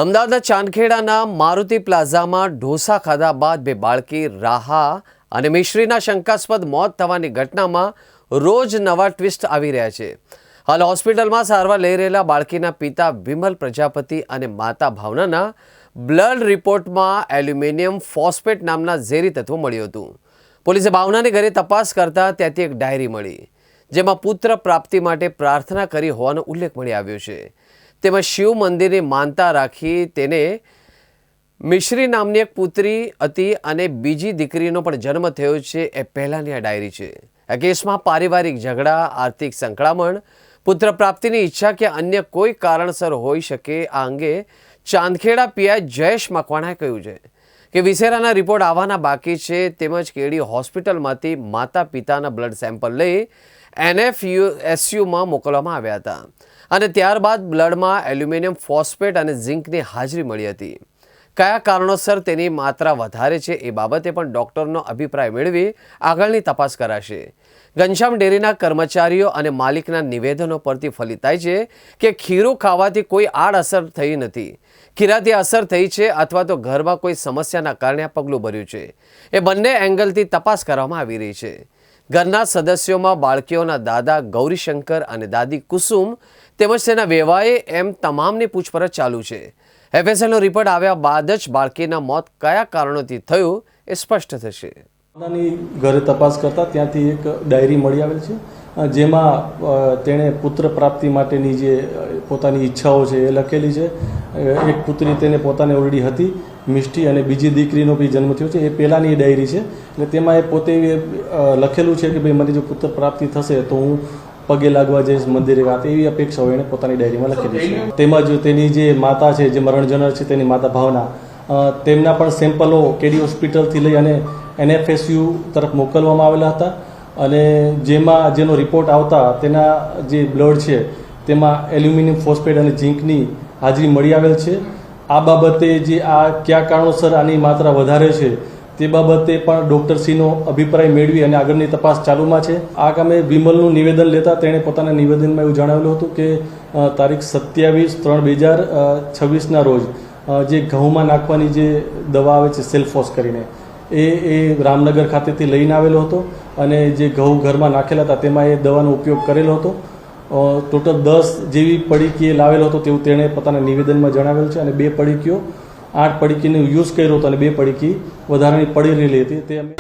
અમદાવાદના ચાંદખેડાના મારુતિ પ્લાઝામાં ઢોસા ખાધા બાદ બે બાળકી રાહા અને મિશ્રીના શંકાસ્પદ મોત થવાની ઘટનામાં રોજ નવા ટ્વિસ્ટ આવી રહ્યા છે। હાલ હોસ્પિટલમાં સારવાર લઈ રહેલા બાળકીના પિતા વિમલ પ્રજાપતિ અને માતા ભાવનાના બ્લડ રિપોર્ટમાં એલ્યુમિનિયમ ફોસ્ફેટ નામના ઝેરી તત્વ મળ્યું હતું। પોલીસે ભાવનાને ઘરે તપાસ કરતા ત્યાંથી એક ડાયરી મળી, જેમાં પુત્ર પ્રાપ્તિ માટે પ્રાર્થના કરી હોવાનો ઉલ્લેખ મળી આવ્યો છે। તેમાં શિવ મંદિરની માનતા રાખી તેને મિશ્રી નામની એક પુત્રી હતી અને બીજી દીકરીનો પણ જન્મ થયો છે એ પહેલાંની આ ડાયરી છે। આ કેસમાં પારિવારિક ઝઘડા, આર્થિક સંકળામણ, પુત્ર પ્રાપ્તિની ઈચ્છા કે અન્ય કોઈ કારણસર હોઈ શકે, આ અંગે ચાંદખેડા પીઆઈ જયેશ મકવાણાએ કહ્યું છે કે વિસેરાના રિપોર્ટ આવવાના બાકી છે, તેમજ કેડી હોસ્પિટલમાંથી માતા પિતાના બ્લડ સેમ્પલ લઈ NFSUમાં મોકલવામાં આવ્યા હતા અને ત્યારબાદ બ્લડમાં એલ્યુમિનિયમ ફોસ્ફેટ અને ઝિંકની હાજરી મળી હતી। કયા કારણોસર તેની માત્રા વધારે છે એ બાબતે પણ ડૉક્ટરનો અભિપ્રાય મેળવી આગળની તપાસ કરાશે। ઘનશ્યામ ડેરીના કર્મચારીઓ અને માલિકના નિવેદનો પરથી ફલિત થાય છે કે ખીરું ખાવાથી કોઈ આડઅસર થઈ નથી, ખીરાથી અસર થઈ છે અથવા તો ઘરમાં કોઈ સમસ્યાના કારણે આ પગલું ભર્યું છે। એ બંને એંગલથી તપાસ કરવામાં આવી રહી છે। ઘરના સદસ્યોમાં બાળકીઓના દાદા ગૌરીશંકર અને દાદી કુસુમ તેમજ તેના વેવાએ એમ તમામની પૂછપરછ ચાલુ છે। FSLનો રિપોર્ટ આવ્યા બાદ જ બાળકીના મોત કયા કારણોથી થયું એ સ્પષ્ટ થશે। ઘરે તપાસ કરતા ત્યાંથી એક ડાયરી મળી આવેલ છે, જેમાં તેણે પુત્ર પ્રાપ્તિ માટેની જે પોતાની ઈચ્છાઓ છે એ લખેલી છે। એક પુત્રી તેને પોતાને ઓલરેડી હતી, મિષ્ટી, અને બીજી દીકરીનો બી જન્મ થયો છે, એ પહેલાંની ડાયરી છે। એટલે તેમાં એ પોતે લખેલું છે કે ભાઈ મને જો પુત્ર પ્રાપ્તિ થશે તો હું પગે લાગવા જઈશ મંદિરે, એવી અપેક્ષાઓ એણે પોતાની ડાયરીમાં લખેલી છે। તેમજ તેની જે માતા છે, જે મરણ જનાર છે, તેની માતા ભાવના, તેમના પણ સેમ્પલો કેડી હોસ્પિટલથી લઈ અને NFSU તરફ મોકલવામાં આવેલા હતા અને જેનો રિપોર્ટ આવતા તેના જે બ્લડ છે તેમાં એલ્યુમિનિયમ ફોસ્ફેટ અને ઝિંકની હાજરી મળી આવેલ છે। આ બાબતે જે કયા કારણોસર આની માત્રા વધારે છે તે બાબતે પણ ડૉક્ટરશ્રીનો અભિપ્રાય મેળવી અને આગળની તપાસ ચાલુમાં છે। આ કામે વિમલનું નિવેદન લેતા તેણે પોતાના નિવેદનમાં એવું જણાવેલું હતું કે તારીખ 27/3/2026ના રોજ જે ઘઉંમાં નાખવાની જે દવા આવે છે સેલ્ફોસ કરીને, એ રામનગર ખાતેથી લઈને આવેલો હતો અને જે ઘઉં ઘરમાં નાખેલા હતા તેમાં એ દવાનો ઉપયોગ કરેલો હતો। ટોટલ 10 જેવી પડીકી લાવેલો હતો તેવું તેણે પોતાના નિવેદનમાં જણાવેલ છે અને 2 પડીકીઓ 8 પડીકીનો યુઝ કર્યો હતો અને 2 પડીકી વધારાની પડી રહેલી હતી તે અમે